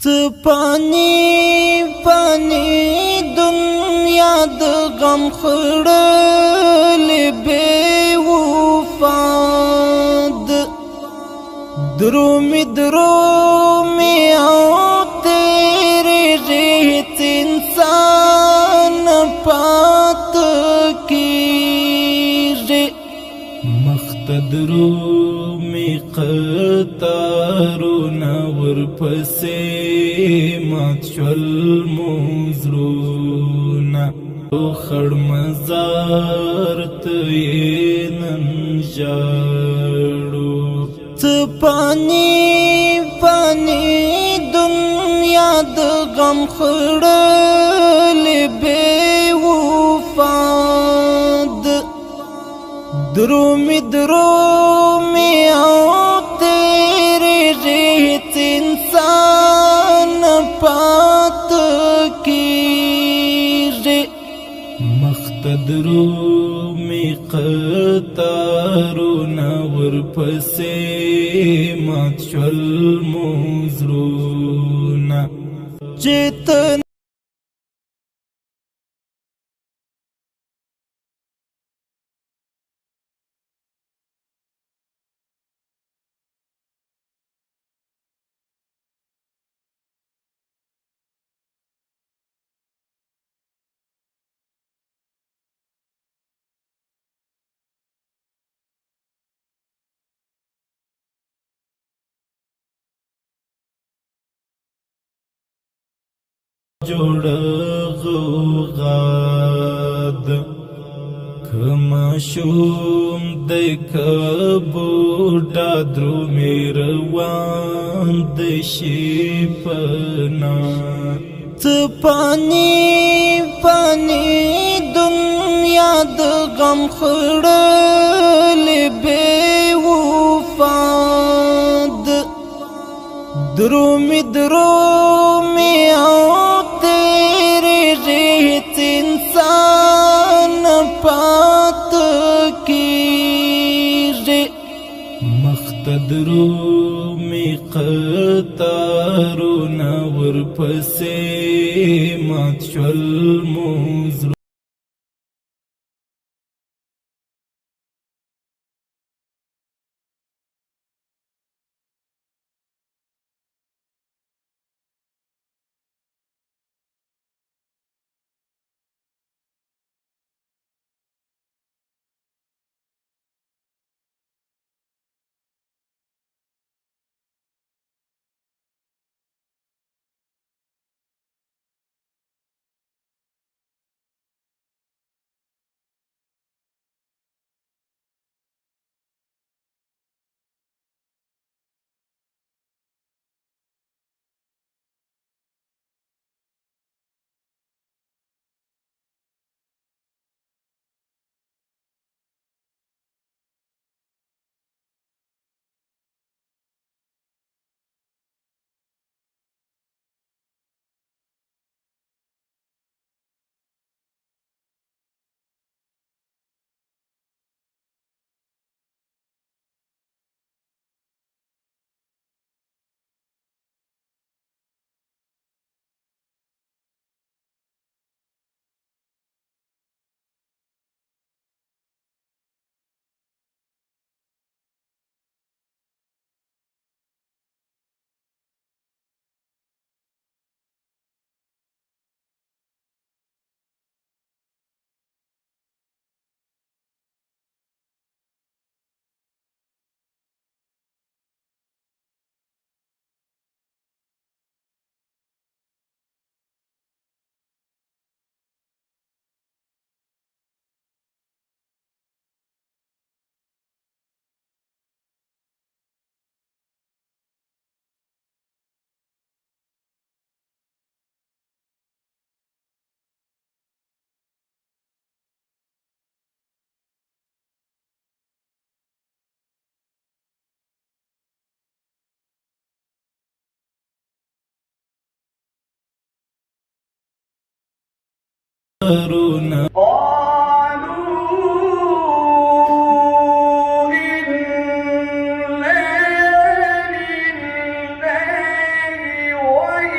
پانی پانی دنیا د غم خړل بے وفاد درومی او تیرے ریت انسان پات کی رے مختدرومی قطارنا ورپسے مات شل موزرونا خړ مزار تینن جاړو پانی پانی دنیا د غم خړل بے وفاد درومی او تیرے ریت انسان پات کی رے مختدرومی قطارنا ورپسے مات شل موزرونا جیتن جوړ غوغاد کما شوم د کبوډا درو میروان د شپنا پانی پانی دنیا د غم خړل بے وفاد درومی او تیرے ریت انسان پات کی رے مختدرومی قطارنا ورپسے مات شل موزرو إنا لله وإنا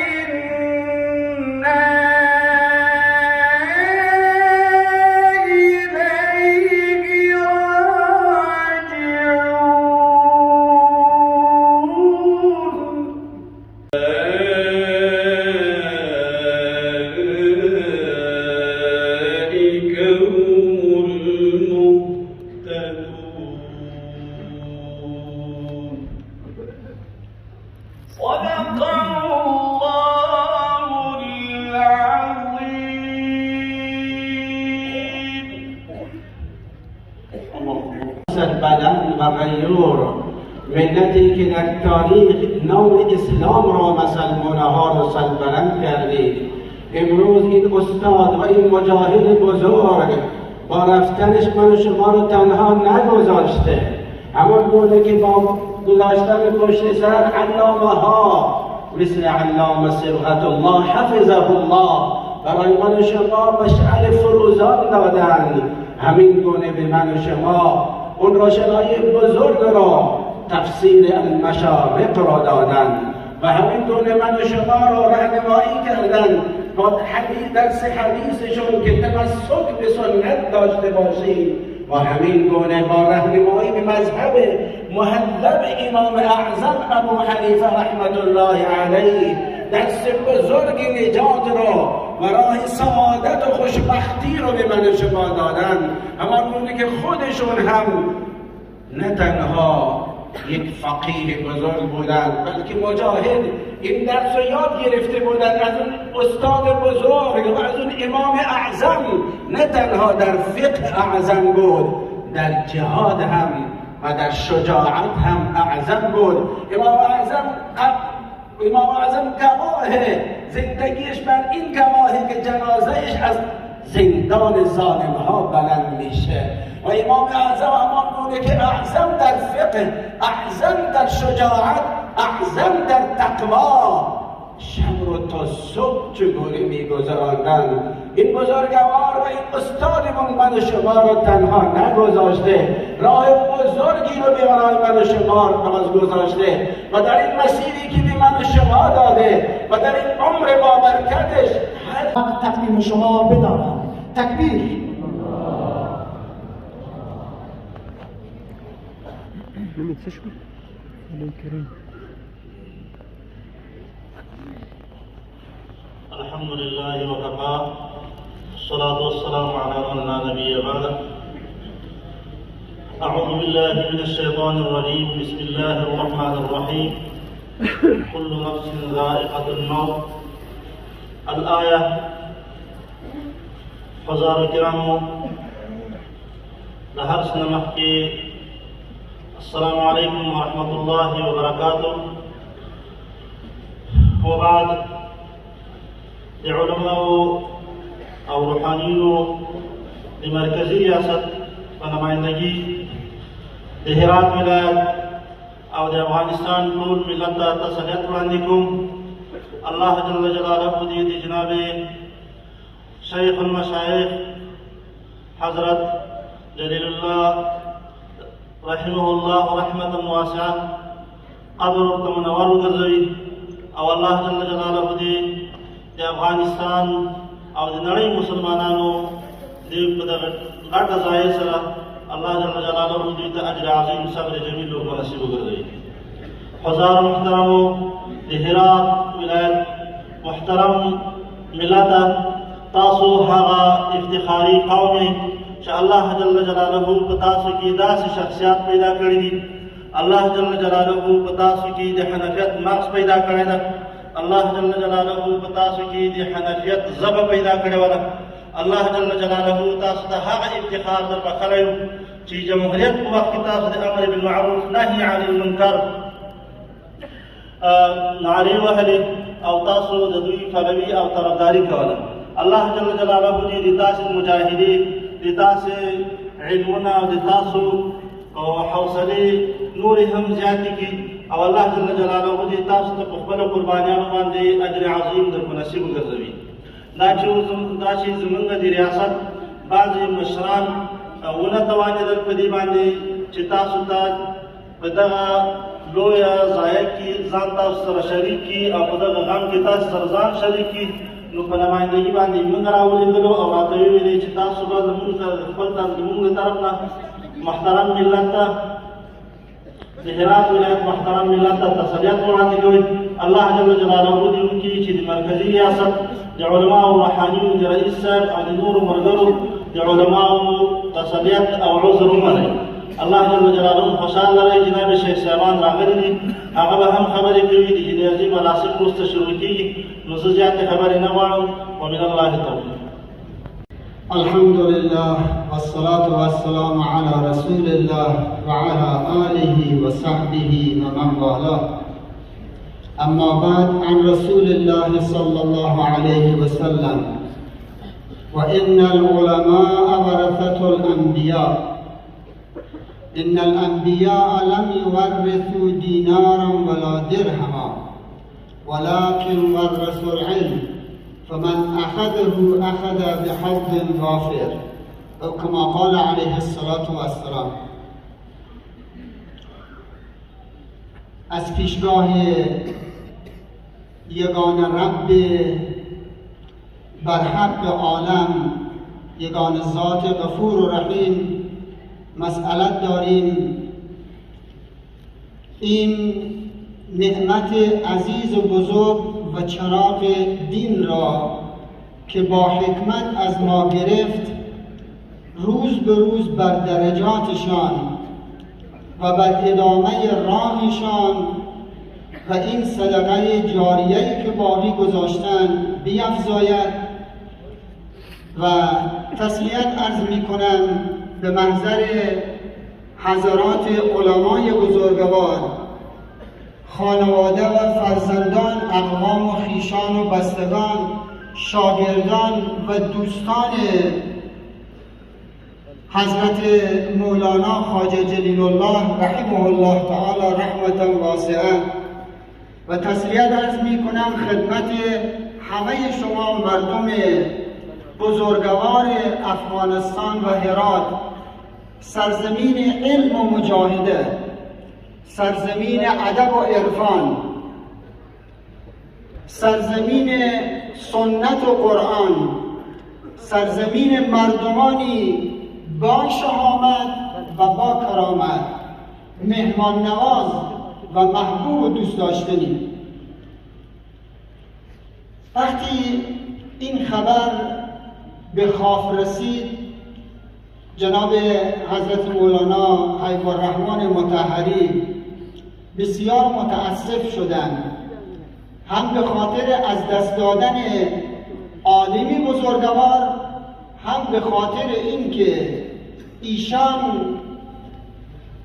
تغییر، ملتی که در تاریخ نام اسلام را مسلمانه ها را سربلند کردید. امروز این استاد و این مجاهد بزرگ با رفتنش من و شما رو تنها نگذاشته، همون گونه که با گذاشتن پشت سر علامه ها مثل علامه صبغت الله حفظه الله برای من و شما مشعل فروزان دادند، همین گونه به من و شما اون روشنایی بزرگ را تفسیر المشارق را دادند و همین گونه من و شما را راهنمایی کردند با درس حدیثشون که تمسک به سنت داشته باشید و همین گونه با راهنمایی به مذهب محلب امام اعظم ابو حنیفه رحمت الله علیه درس بزرگ نجات را و راه سعادت و خوشبختی را به من شما دادند، همان گونه که خودشون هم نه تنها یک فقیه بزرگ بودند بلکه مجاهد این درس رو یاد گرفته بودند از اون استاد بزرگ و از اون امام اعظم. نه تنها در فقه اعظم بود، در جهاد هم و در شجاعت هم اعظم بود. امام اعظم گواه زندگیش بر این گواهی که جنازهش از زندان ظالم ها بلند میشه و امام اعظم همان گونه که اعظم در فقه، اعظم در شجاعت، اعظم در تقوا شب رو تا صبح چگونه میگذراندند. این بزرگوار و این استادمون من و شما رو تنها نگذاشته، راه بزرگی رو برای من و شما گذاشته و در این مسیری که به من و شما داده و در این عمر بابرکتش هر تقدیم شما بدارم. تکبیر. الحمد لله وكفى الصلاة والسلام على من لا نبي بعده. أعوذ بالله من الشيطان الرجيم. بسم الله الرحمن الرحيم. كل نفس ذائقة الموت. الآية. حضار الكرام لهرسنا محكي السلام عليكم ورحمة الله وبركاته. وبعد لعلماء أو روحانيو لمركزي رياست ونمائندگی هرات ولایت او د افغانستان ټول ملت ته تسلیت وړاندې کوم. الله جل جلاله دې د جناب شیخ المشایخ حضرت جلیل الله رحمه الله رحمة واسعة قبر ورته منور وګرځوي او الله جل جلاله دې د افغانستان او د نړۍ مسلمانانو دې په دغه غټه ځای سره الله جل جلاله دې ته اجر عظیم صبر جمیل او نصیب وګرځوي. حضار محترمو د هرات ولایت محترم ملت تاسو هغه افتخاري قوم چې الله جل جلاله په تاسو کې داسې شخصیات پیدا کړي دي. الله جل جلاله په تاسو کې د حنفیت مغز پیدا کړی ده. الله جل جلاله په تاسو کې د حنفیت ژبه پیدا کړې وه. الله جل جلاله تاسو ته هغه افتخار در بخلی چې جمهوریت په وخت کې تاسو د امر بالمعروف نهي عن المنکر نعرې وهلې او تاسو د دوی پلوي او طرفداري کوله. الله جل جلاله دې د تاسو مجاهدې د تاسو علمونه او د تاسو حوصلې نورې هم زیاتې کړي او الله جل جلاله دې تاسو ته په خپلو قربانیانو باندې اجر عظیم در په نصیب وګرځوي. دا چې زمونږ د ریاست بعضې مشران ونه توانېدل په دې باندې چې تاسو ته په دغه لویه ضایع کې ځان تاسو سره شریک کړي او په دغه غم کې تاسو سره ځان شریک کړي، نو په نمایندګي باندې موږ راولېږلو او راته یې ویلې چې تاسو به زموږ د طرف نه محترم ملت ته د هرات ولایت محترم ملت ته تسلیت وړاندې کوئ. الله جل جلاله دې وکړي چې د مرکزي ریاست د علماو روحانیو د رئیس صاحب او د نورو ملګرو د علماو تسلیت او عذر ومنئ. الله جل جلاله خوشحال لرئ. جناب شیخ صاحبان راغلي دي، هغه به هم خبرې کوي. د جنازې مراسم وروسته شروع کېږي، نو زه زیاتې خبرې نه غواړم. ومن الله توفیق. الحمد لله والصلاة والسلام على رسول الله وعلى آله وصحبه ومن والاه. أما بعد، عن رسول الله صلى الله عليه وسلم: وإن العلماء ورثة الأنبياء. إن الأنبياء لم يورثوا دينارا ولا درهما ولكن ورثوا العلم، فمن أخذه أخذ بحظ وافر، أو كما قال عليه الصلاة والسلام. از پیشگاه یگان رب برحق عالم، یگان ذات غفور و رحیم مسئلت داریم. این نعمت عزیز و بزرگ و چراغ دین را که با حکمت از ما گرفت، روز به روز بر درجاتشان و بر ادامه راهشان و این صدقه جاریه‌ای که باقی گذاشتن بیفزاید. و تسلیت عرض می کنم به محضر حضرات علمای بزرگوار، خانواده و فرزندان، اقوام و خویشان و بستگان، شاگردان و دوستان حضرت مولانا خواجه جلیل الله رحمه الله تعالی رحمتا واسعه. و تسلیت عرض می کنم خدمت همه شما مردم بزرگوار افغانستان و هرات، سرزمین علم و مجاهده، سرزمین ادب و عرفان، سرزمین سنت و قرآن، سرزمین مردمانی با شهامت و با کرامت، مهمان نواز و محبوب و دوست داشتنی. وقتی این خبر به خاف رسید، جناب حضرت مولانا حیب الرحمن مطهری بسیار متاسف شدند، هم به خاطر از دست دادن عالمی بزرگوار، هم به خاطر اینکه ایشان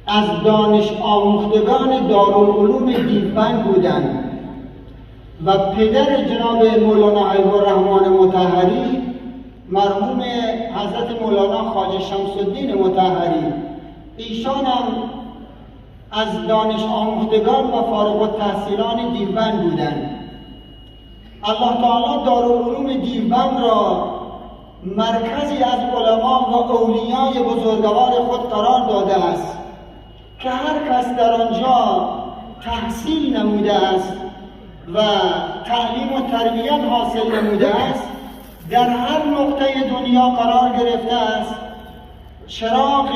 از دانش آموختگان دارالعلوم دیوبند بودند و پدر جناب مولانا حیب الرحمن مطهری مرحوم حضرت مولانا خواجه شمس الدین مطهری، ایشان هم از دانش آموختگان و فارغ التحصیلان دیوبند بودند. الله تعالی دارالعلوم دیوبند را مرکزی از علما و اولیای بزرگوار خود قرار داده است که هر کس در آنجا تحصیل نموده است و تعلیم و تربیت حاصل نموده است، در هر نقطه دنیا قرار گرفته است. چراغ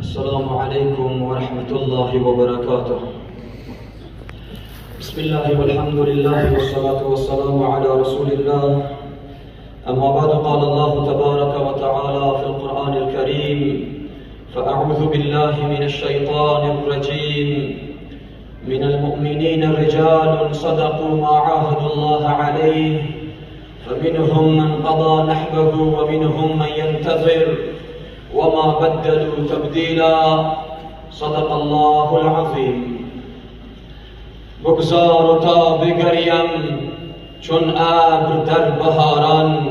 السلام عليكم ورحمة الله وبركاته. بسم الله والحمد لله والصلاة والسلام على رسول الله. أما بعد، قال الله تبارك وتعالى في القرآن الكريم: فأعوذ بالله من الشيطان الرجيم. من المؤمنين رجال صدقوا ما عاهدوا الله عليه، فمنهم من قضى نحبه ومنهم من ينتظر وما بدلوا تبديلا. صدق الله العظيم. بگذار تا بگریم چون ابر در بهاران،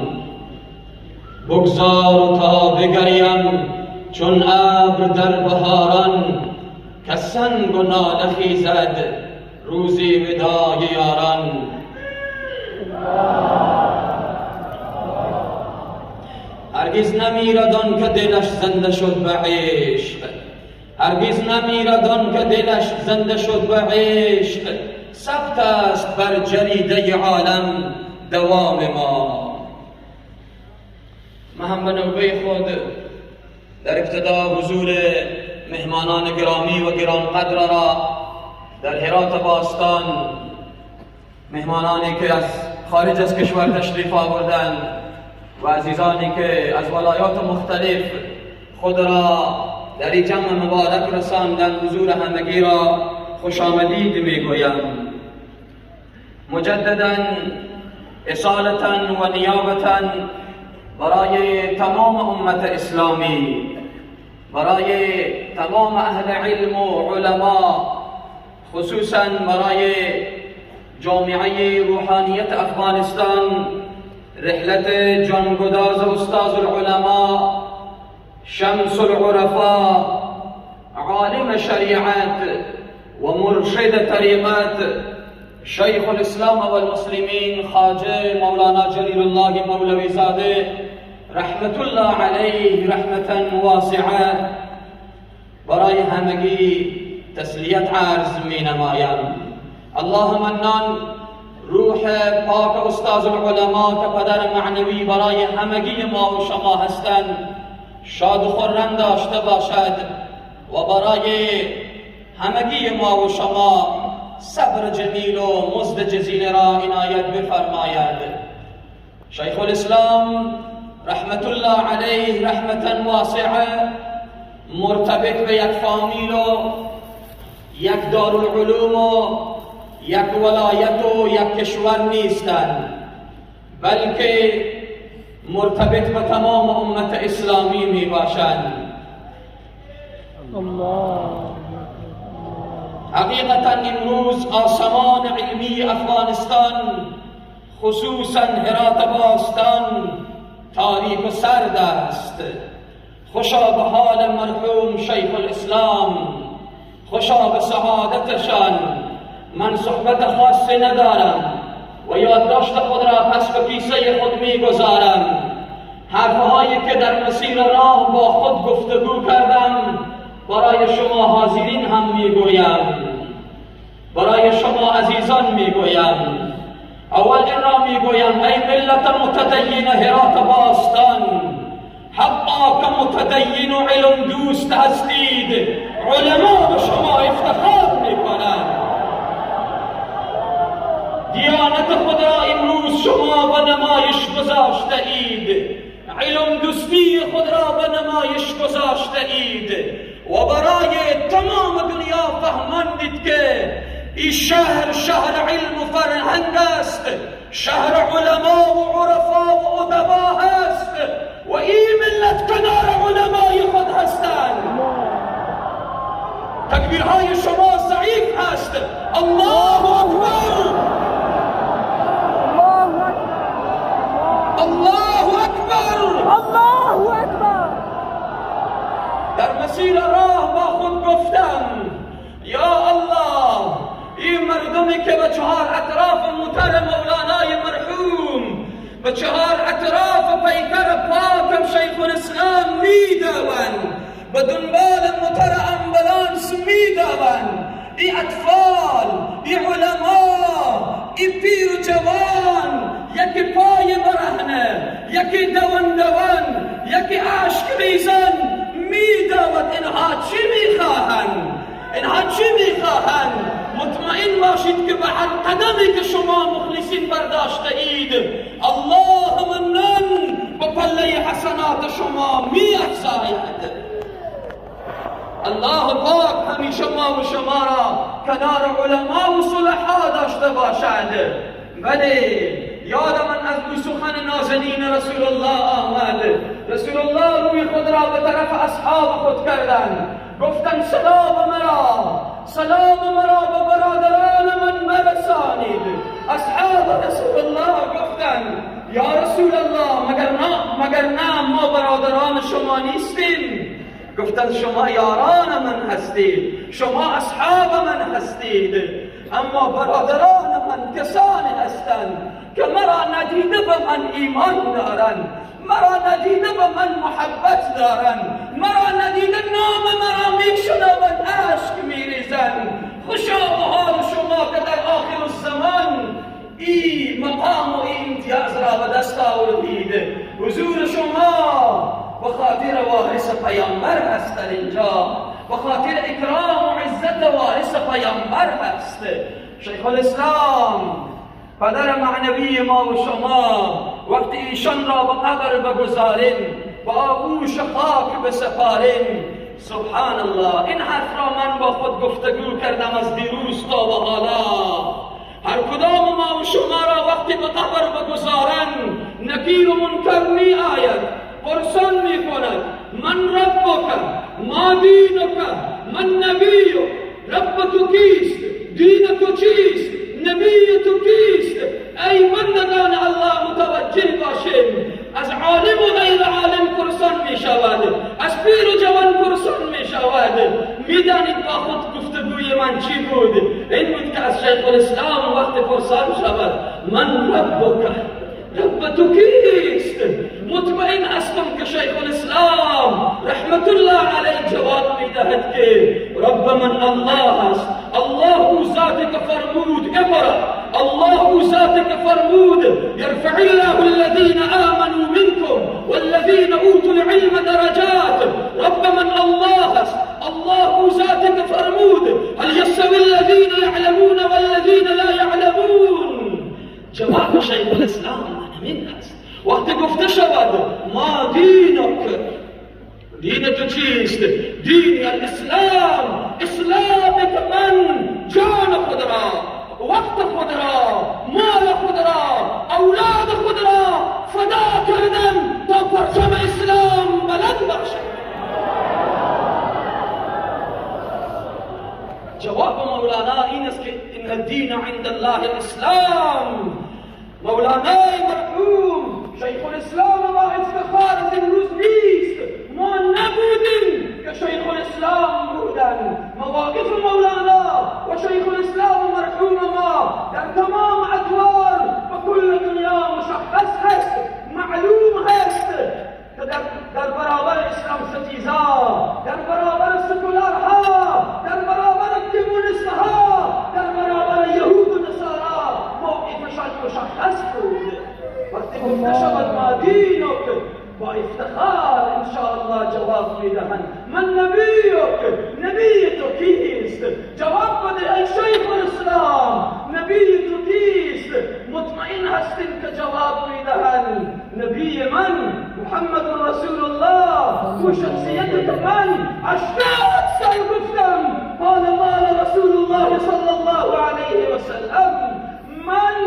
بگذار تا بگریم چون ابر در بهاران، که سنگ و ناله خیزد روزی وداع یاران. هرگز نمیرد آن که دلش زنده شد به عشق، هرگز نمیرد آن که دلش زنده شد به عشق. ثبت است بر جریده عالم دوام ما. من هم به نوبه خود در ابتدا حضور مهمانان گرامی و گرانقدر را در هرات باستان مهمانانی که از خارج از کشور تشریف آوردند و عزیزانی که از ولایات مختلف خود را در این جمع مبارک رساندند، حضور همگی را خوش آمدید میگویم. مجددا اصالتا و نیابتا برای تمام امت اسلامی، برای تمام اهل علم و علما، خصوصا برای جامعه روحانیت افغانستان، رحلت جانگداز استاذ العلماء، شمس العرفاء، عالم شریعت و مرشد طریقت، شیخ الاسلام والمسلمین خواجه مولانا جلیل الله مولوی زاده رحمت الله علیه رحمتا واسعه، برای همگی تسلیت عرض می نمایم. الله منان روح پاک استاذ العلماء که پدر معنوی برای همگی ما و شما هستند شاد و خرم داشته باشد و برای همگی ما و شما صبر جمیل و مزد جزیل را عنایت بفرماید. شیخ الاسلام رحمت الله علیه رحمتا واسعه مرتبط به یک فامیل و یک دارالعلوم و یک ولایت و یک کشور نیستند، بلکه مرتبط به تمام امت اسلامی می باشند. حقیقتا امروز آسمان علمی افغانستان، خصوصا هرات باستان، تاریک و سرد است. خوشا به حال مرحوم شیخ الاسلام، خوشا به سعادتشان. من صحبت خاصی ندارم و یادداشت خود را پس به کیسه خود میگذارم. حرفهایی که در مسیر راه با خود گفتگو کردم برای شما حاضرین هم میگویم، برای شما عزیزان میگویم. اول این را میگویم ای ملت متدین هرات باستان، حقا که متدین و علم دوست هستید، علما به شما افتخار میکنند. دیانت خود را امروز شما به نمایش گذاشته اید، علم دوستی خود را به نمایش گذاشته اید و برای تمام دنیا فهماندید که این شهر شهر علم و فرهنگ است، شهر علما و عرفا و ادبا است و این ملت کنار علمای خود هستند. تکبیرهای شما ضعیف هست. الله اکبر، الله اکبر، الله اکبر. در مسیر راه با خود گفتم یا الله، این مردمی که به چهار اطراف متر مولانای مرحوم، به چهار اطراف پیکر پاکم شیخ الاسلام میدوند، به دنبال متر امبولانس میدوند. این اطفال، این علما، این پیر و جوان، یکی پای برهنه، یکی دوان، یکی عشق ریزن میدود. اینها چی میخواهند؟ اینها چی میخواهند؟ مطمئن باشید که به هر قدمی که شما مخلصین برداشته اید، الله منن به پله حسنات شما میافزاید. الله پاک همیشه ما و شما را کنار علما و صلحا داشته باشد. بله، یاد من از دو سخن نازنین رسول الله آمد. رسول الله روی خود را به طرف اصحاب خود کردند، گفتند سلام مرا به برادران من برسانید. اصحاب رسول الله گفتند یا رسول الله مگر نه ما برادران شما نیستیم؟ گفتند شما یاران من هستید، شما اصحاب من هستید، اما برادران من کسانی هستند که مرا ندیده به من ایمان دارند، مرا ندیده به من محبت دارند، مرا ندیده نام مرا میشنوند، اشک میریزند. خوشا به حال شما که در آخر الزمان این مقام و این امتیاز را به دست آوردید. حضور شما به خاطر وارث پیامبر هست در اینجا، به خاطر اکرام و عزت وارث پیامبر هست. شیخ الاسلام پدر معنوی ما و شما وقتی ایشان را به قبر بگذاریم و آغوش خاک بسپاریم، سبحان الله، این حرف را من با خود گفتگو کردم از دیروز تا به حالا. هر کدام ما و شما را وقتی به قبر بگذارند نکیر و منکر می آید، پرسان می کند من ربک، ما دینک، من نبیک، رب تو کیست، دین تو چیست، نبی تو کیست؟ ای بندگان الله متوجه باشیم، از عالم و غیر عالم پرسان می شود، از پیر و جوان پرسان می شود. می دانید با خود گفتگوی من چی بود؟ این بود که از شیخ الاسلام وقت پرسان شود من ربک، رب تو کیست؟ مطمئن هستم که شیخ الاسلام رحمت الله علیه جواب می دهد که رب من الله است. الله او ذاتی که فرمود اقرأ، الله او ذاتی که فرمود یرفع الله الذین آمنوا منکم والذین اوتوا العلم درجات. رب من الله است. الله او ذاتی که فرمود هل یستوی الذین یعلمون والذین لا یعلمون. جواب شیخ الاسلام همین است. وقتی گفته شود ما دینک، دین تو چیست؟ دین الاسلام، اسلامی که من جان خود را، وقت خود را، مال خود را، اولاد خود را فدا کردم تا پرچم اسلام بلند باشد. جواب مولانا این است که ان الدین عند الله الاسلام. مولانای مرحوم شیخ الاسلام با افتخار از امروز نیست، ما نبودیم که شیخ الاسلام بودن. مواقف مولانا و شیخ الاسلام مرحوم ما در تمام ادوار و کل دنیا مشخص هست، معلوم هست که در برابر اسلام ستیزا، در برابر سکولارها، در برابر کمونیستها، در برابر یهود و نصارا موقفشان مشخص بود. وقتی گفته شود ما دینک، با افتخار انشاءالله جواب میدهند من نبیک، نبی تو کیست؟ جواب بده ای شیخ الاسلام، نبی تو کیست؟ مطمئن هستیم که جواب میدهند نبی من محمد رسول الله. تو شخصیت من 80 سال گفتم قال رسول الله صلی الله علیه و سلم. من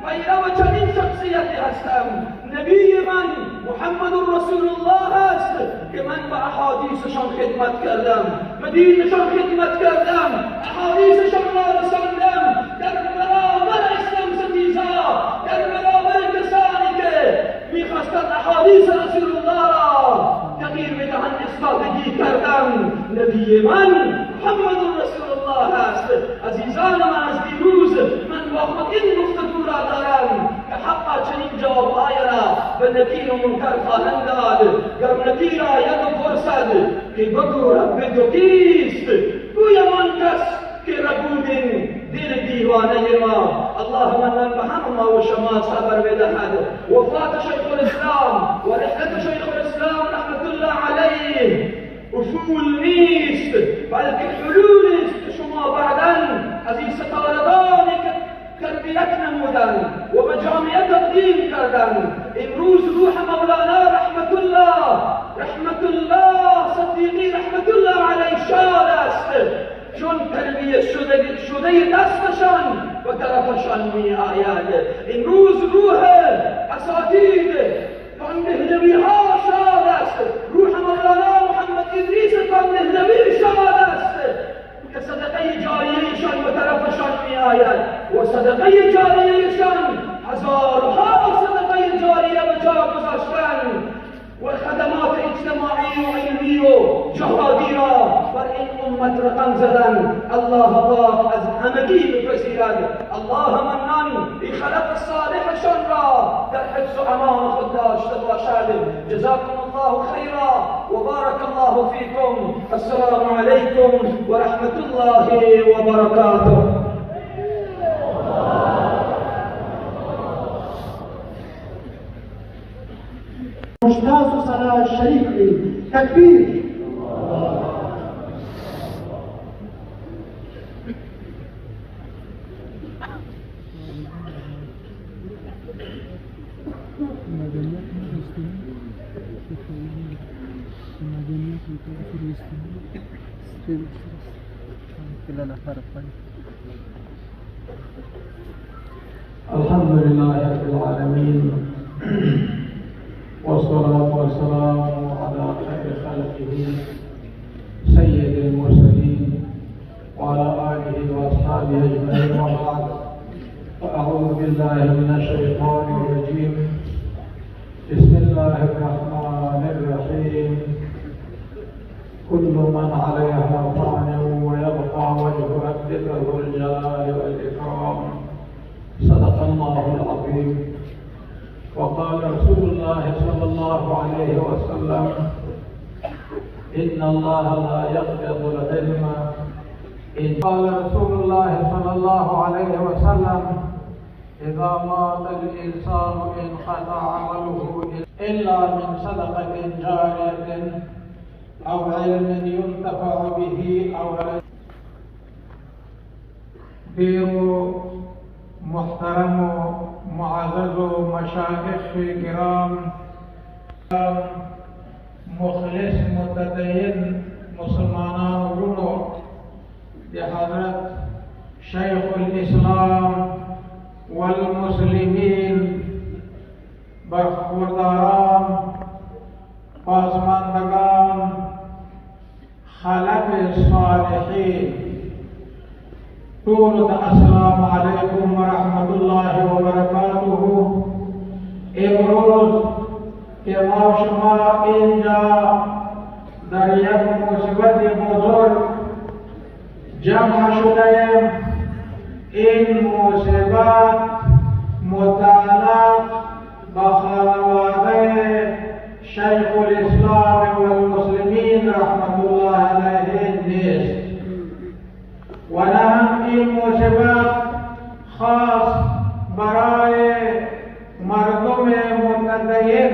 پیرو چنین شخصیتی هستم. نبی من محمد رسول الله است که من به احادیثشان خدمت کردم، به دینشان خدمت کردم، احادیثشان را رساندم در برابر اسلام ستیزا، در برابر کسانی که میخواستند احادیث رسول الله را تغییر بدهند استادگی کردم. نبی من محمد رسول الله است. عزیزان من، از دیروز من با خود این گفتگو را دارم که حقا چنین جوابهای را به نکیر و منکر خواهند داد. گر نکیر آید و پرسد که بگو رب تو کیست؟ گویم آن کس که ربودیم دل دیوانه ما. اللهم من به همه ما و شما صبر بدهد. وفات شیخ الاسلام و رحلت شیخ الاسلام رحمت الله علیه افول نیست، بلکه حلول است که شما بعداً از این ستارگانی که تربیت نمودن و به جامعه تقدیم کردن، امروز روح مولانا رحمت الله صدیقی رحمت الله علیه شاد است، چون تربیت شده دستشان و طرفشان می آید. امروز روح اساتید کاندهلوی ها شاد است، روح مولانا محمد ادریس کاندهلوی شاد است که صدقه جاریهشان به طرفشان می آید و صدقه جاریهشان هزارها صدقه جاریه به جا گذاشتن و خدمات اجتماعی و علمی و جهادی را بر این امت رقم زدن. الله پاک از همگی بپذیرد. الله منان ای خلق صالحشان را در حفظ و امان خود داشته باشد. جزاكم الله خیرا و بارک الله فیکم. السلام علیکم و رحمت الله و برکاته. مجتاز و صلاة الشريف تكبير. Alhamdulillah Rabbil Alamin, wassalatu wassalamu ala khairi khalqihi sayyidil mursalin wa ala alihi wa ashabihi ajma'in wa ba'd. A'udhu billahi minash shaitanir rajim. Bismillahir rahmanir rahim. Kullu man 'alayha fanin wa yabqa wajhu rabbika dhul jalali wal ikram. صدق الله العظيم. وقال رسول الله صلى الله عليه وسلم: إن الله لا يقبض العلم. قال رسول الله صلى الله عليه وسلم: إذا مات الإنسان انقطع عمله إلا من صدقة جارية أو علم ينتفع به أو محترم و معزز و مشایخ کرام، مخلص متدین مسلمانان رونو دی حضرت شیخ الاسلام والمسلمین برخورداران، بازماندگان، خلق صالحین، طول السلام علیکم ورحمت الله وبرکاتہ. امروز که ما شما اینجا در یک مصیبت بزرگ جمع شدیم، این مصیبت متعلق با خانواده شیخ الاسلام والمسلمین رحمت الله علیه نیست، و نه هم این مصیبت خاص برای مردم متدین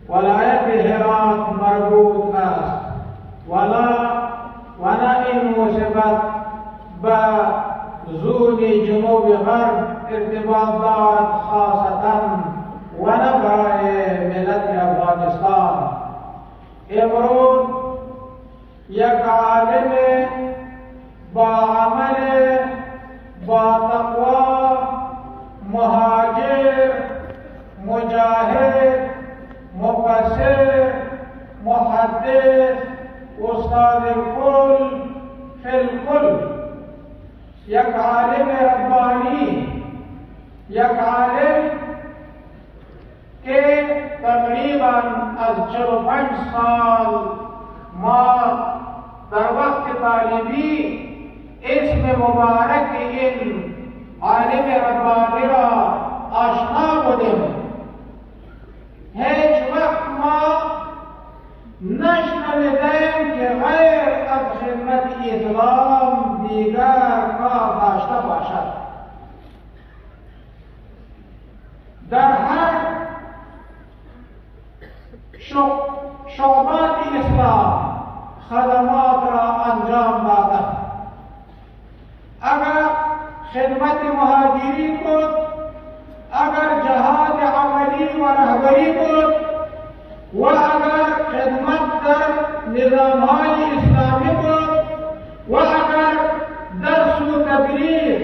ولایت هرات مربوط است، و نه این مصیبت به زون جنوب غرب ارتباط دارد خاصتا، و نه برای ملت افغانستان. امروز یک عالم با عمل، با تقوا، مهاجر، مجاهد، مفسر، محدث، استاد الکل فی الکل، یک عالم ربانی، یک عالم که تقریبا از 45 سال ما در وقت طالبی اسم مبارک این عالم ربانی را آشنا بودیم. هیچ وقت ما نشنیدیم که غیر از خدمت اسلام دیگر کار داشته باشد. در هر شعبات اسلام خدمات را انجام داده. اگر خدمت مهاجرین بود، اگر جهاد عملی و رهبری بود، و اگر خدمت در نظامهای اسلامی بود، و اگر درس و تدریس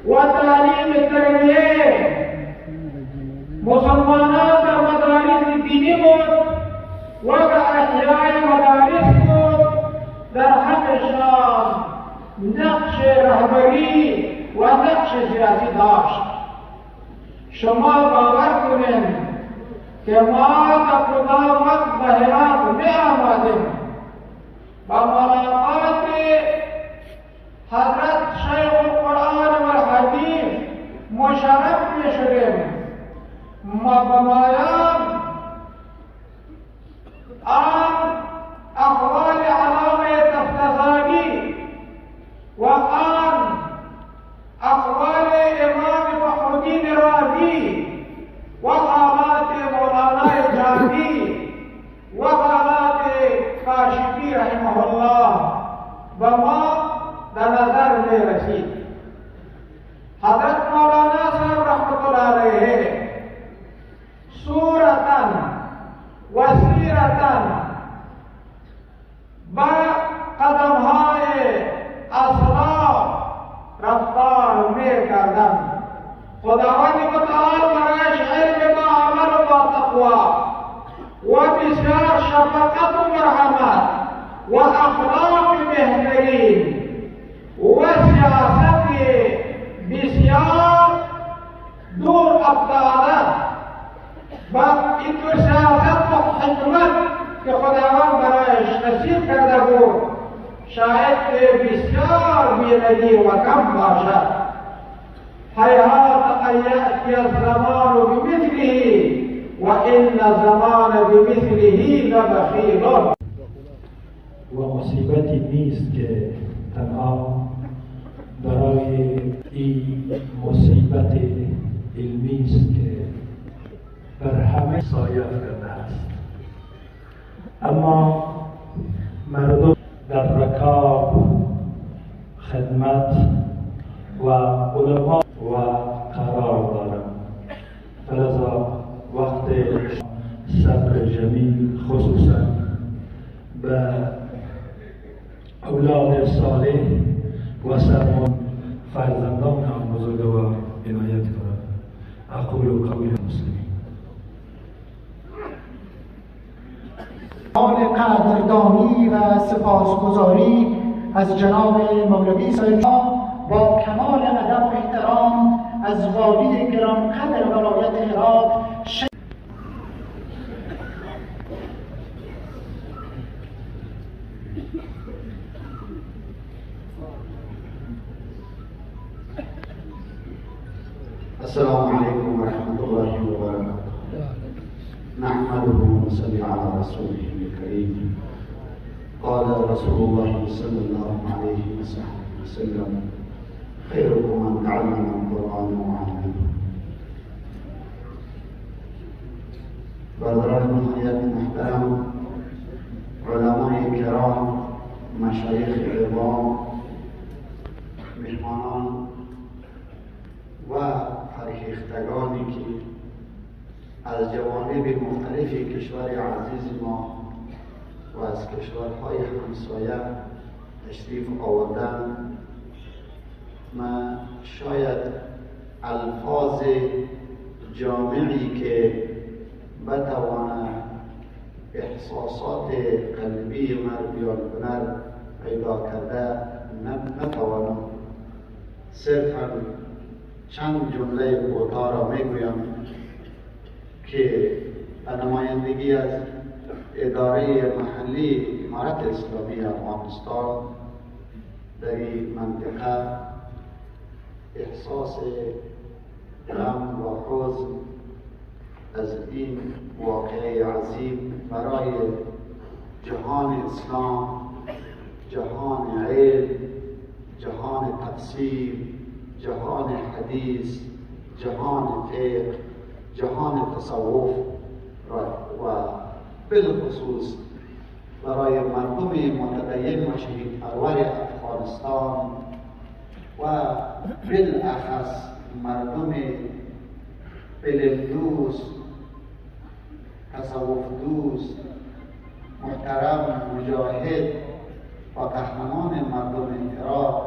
و تعلیم تربیه مسلمانان در مدارس دینی بود، و اگر احیای مدارس بود، در حقشان نقش رهبری و نقش سیاسی داشت. شما باور کنید که ما در کدام وقت به هرات می آمدیم، با ملاقات حضرت شیخ القرآن و الحدیث مشرف می شدیم. ما بمایان آن اقوال علامه تفتزانی و آن اقوال امام فخرالدین رازی و حالات مولانا جامی و حالات کاشفی رحمه الله و ما در نظر می رسید. حضرت مولانا صاحب رحمت الله علیه خداوند متعال برایش علم با عمل و با تقوا و بسیار شفقت و مرحمت و اخلاق بهترین و سیاست بسیار دور افتاده و این دو سیاست و حکمت که خداوند برایش نصیب کرده بود شاید بسیار بی‌نظیر و کم باشد. حیات ان یأتی الزمان بمثله و ان الزمان بمثله لبخیل. و مصیبتی نیست که تنها برای این مصیبت علمی است که بر همه سایه کرده است، اما مردم در رکاب خدمت و علما و قرار دارند. فلذا وقت صبر جمیل خصوصا به اولاد صالح و سرمان فرزندان آن بزرگوار عنایت کند. اقول قول المسلمین. حال قدردانی و سپاسگزاری از جناب مولوی صاحب با کمال ادب و احترام از والی گرانقدر ولایت هرات. السلام عليكم ورحمة الله وبركاته. نحمده ونصلي على رسوله الكريم. قال رسول الله صلى الله عليه وسلم: خيركم من تعلم القرآن وعلمه. برادران نهایت محترم، علمای کرام، مشایخ عظام، مهمانان و فرهیختگانی که از جوانب مختلف کشور عزیز ما و از کشورهای همسایه تشریف آوردن، من شاید الفاظ جامعی که بتوانه احساسات قلبی مردیان کنر پیدا کرده نتوانم. صرفا چند جمله کوتاه را میگویم که به نمایندگی از اداره محلی امارت اسلامی افغانستان در این منطقه احساس غم و حزن از این واقعه عظیم برای جهان اسلام، جهان علم، جهان تفسیر، جهان حدیث، جهان فقه، جهان تصوف و بالخصوص برای مردم متدین و شهید پرور افغانستان و بالاخص مردم علم دوست، تصوف دوست، محترم مجاهد و قهرمان مردم هرات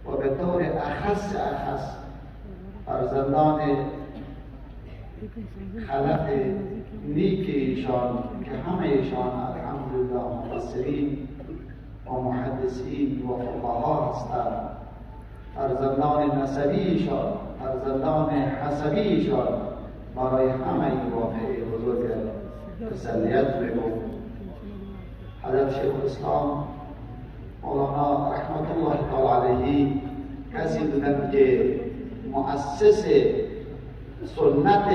و به طور اخص فرزندان خلق نیک ایشان که همه ایشان الحمدلله مفسرین و محدثین و فقها هستند، فرزندان نسبی ایشان، فرزندان حسبی ایشان، برای همه این واقعه بزرگ تسلیت میگویم. حضرت شیخ الاسلام مولانا رحمت الله تعالی علیه کسی بودند که مؤسس سنت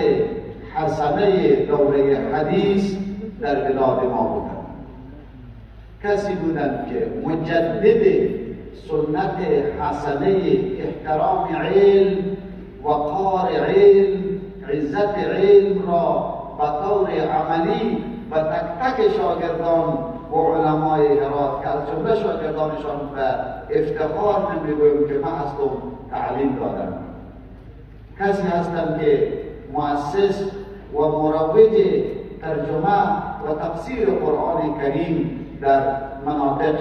حسنه دوره حدیث در بلاد ما بودند. کسی بودند که مجدد سنت حسنه احترام علم، وقار علم، عزت علم را به طور عملی و تک تک شاگردان و علمای هرات که از جمله شاگردانشان به افتخار نمیگویم که من هستم تعلیم دادم. کسی هستند که مؤسس و مروج ترجمه و تفسیر قرآن کریم در مناطق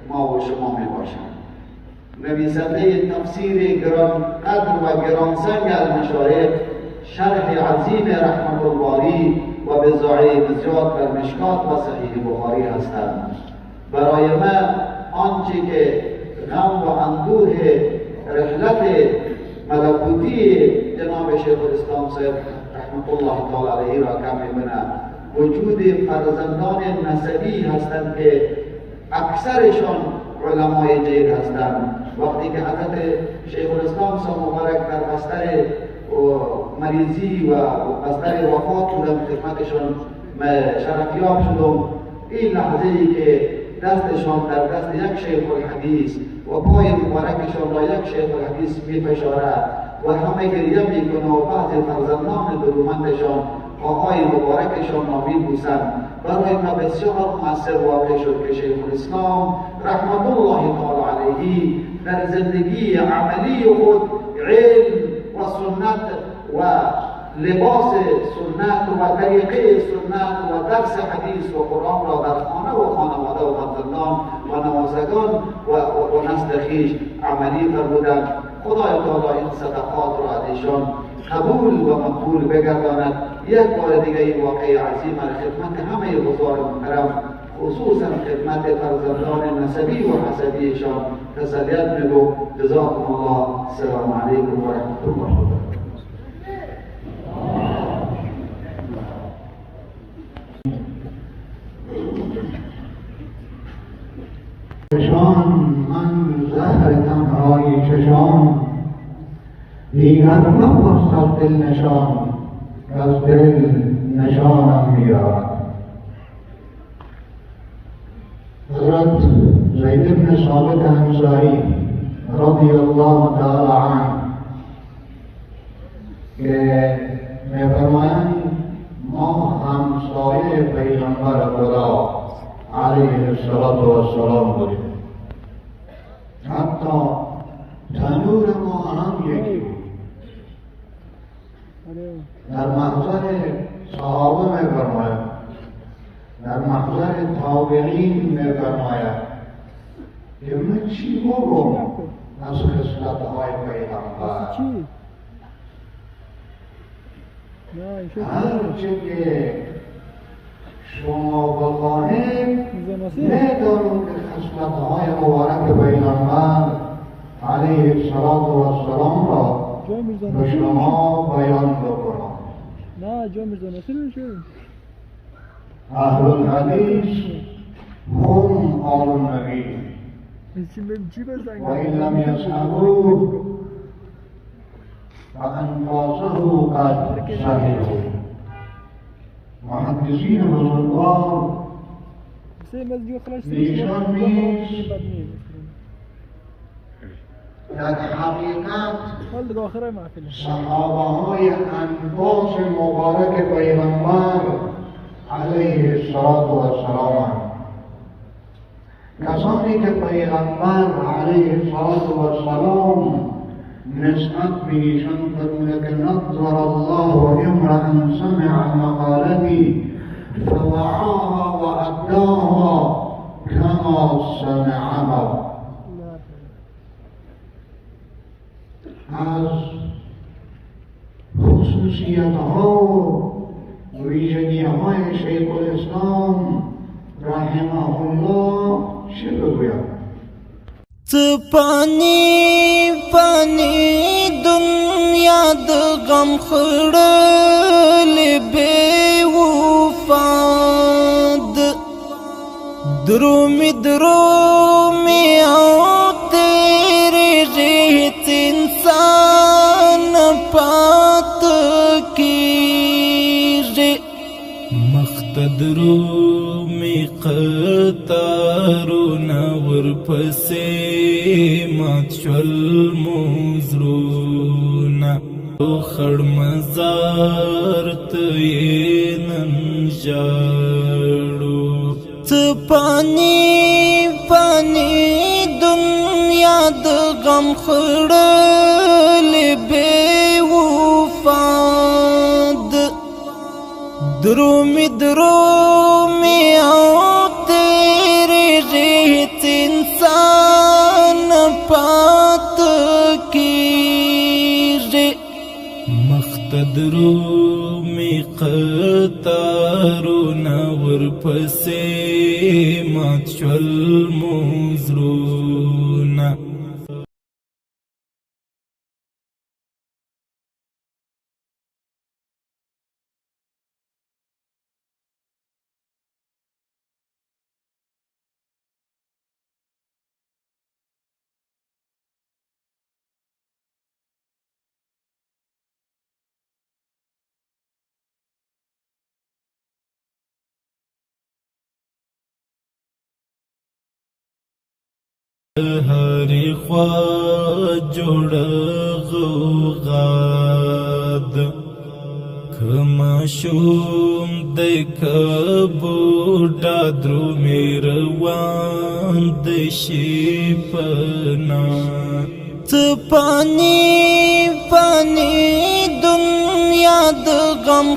ما و شما می باشند. نویسنده تفسیر گران قدر و گرانسنگ المشایخ، شرح عظیم رحمت الباری و بضاعه بزیاد بر مشکات و صحیح بخاری هستند. برای من آنچه که غم و اندوه رحلت ملکوتی جناب شیخ الاسلام صاحب رحمت الله تعالی علیه را کم می‌بینم، وجود فرزندان نسبی هستند که اکثرشان علمای جیر هستند. وقتی که حضرت شیخ الاسلام صاحب مبارک در بستر مریضی و بستر وفات بودم، خدمتشان شرفیاب شدم، این لحظه ای که دستشان در دست یک شیخ الحدیث و پای مبارکشان را یک شیخ الحدیث می فشارد و همه گریه می کنه و بعضی فرزندان درومندشان پاهای مبارکشان را می بوسند. برای ما بسیار مؤثر واقع شد که شیخ الاسلام رحمت الله تعالی علیه در زندگی عملی خود علم و سنت و لباس سنت و طریقه سنت و درس حدیث و قرآن را در خانه و خانواده و فرزندان و نوازگان و نسل خویش عملی فرمودند. خدای تعالی این صدقات را از ایشان قبول و مقبول بگرداند. یک بار دیگه این واقعه عظیم را خدمت همه بزرگ محترم، خصوصا خدمت فرزندان نسبی و حسبیشان تسلیت میگو. جزاکم الله. السلام علیکم و رحمت الله و برکاته. چشان من زهر تنهای چشان، دیگر نپرس از دل نشان، از دل نشانم میاد. حضرت زید بن ثابت انصاری رضی الله تعالی عنه که میفرمایند ما همسایه پیغمبر خدا علیه السلام بودیم، حتی تنور ما هم یکی بود. در محضر صحابه میفرماید، در محضر تابعین میفرماید که من چی بگم از خصلت‌های پیغمبر؟ هرچه که شما بخواهید میدانید که خصلت‌های مبارک پیغمبر علیه السلام را به شما بیان بکنم. اهل الحدیث هم آل النبی و این لم یصحبوه فانفاسه قد صحبوه. محدثین بزرگوار ایشان نیز در حقیقت صحابه های انفاس مبارک پیغمبر علیه السلام، کسانی که پیغمبر علیه السلام نسبت به ایشان فرموده که نظر الله امرأ سمع مقالتی فوعاها و اداها کما سمعها. از خصوصیت ها و ویژگی های شیخ الاسلام رحمه الله چه بگویم؟ پانی پانی دنیا د غم خړل بے وفاد درومی او تیرے ریت انسان پات کی رے مختدرومی قطارو نور پسے مات شل موزرونا خړ مزار ته نن جاړو پانی پانی دنیا د غم خړل بے وفاد درومی او تیرے ریت انسان پا درومي قطارونه ورپسې مات شول مزرونه هرې خوا جوړه غوغاد که ماشوم دی که بوډا درومې روان دی شي پنا څه پانی پانی دنیا د غم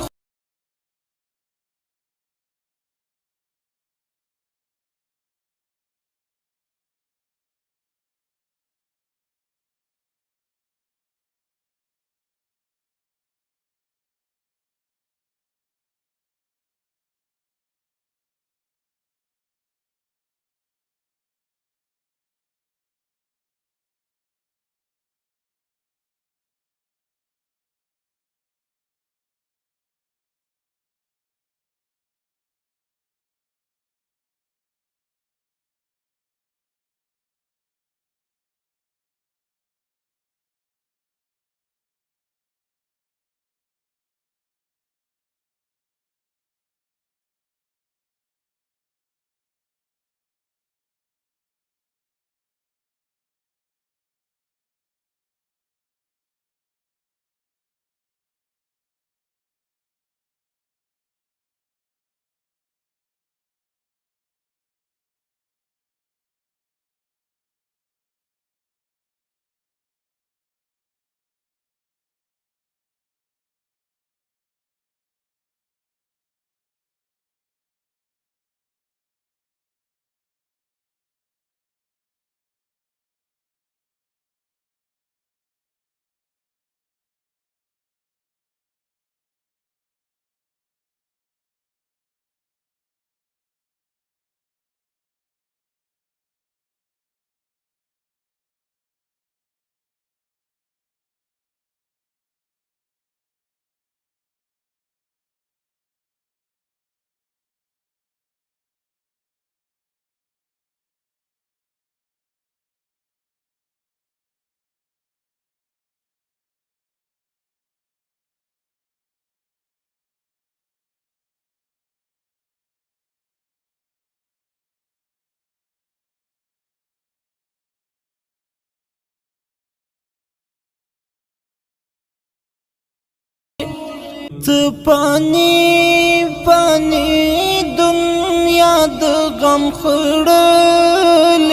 څه پانی پانی دنیا د غم خړل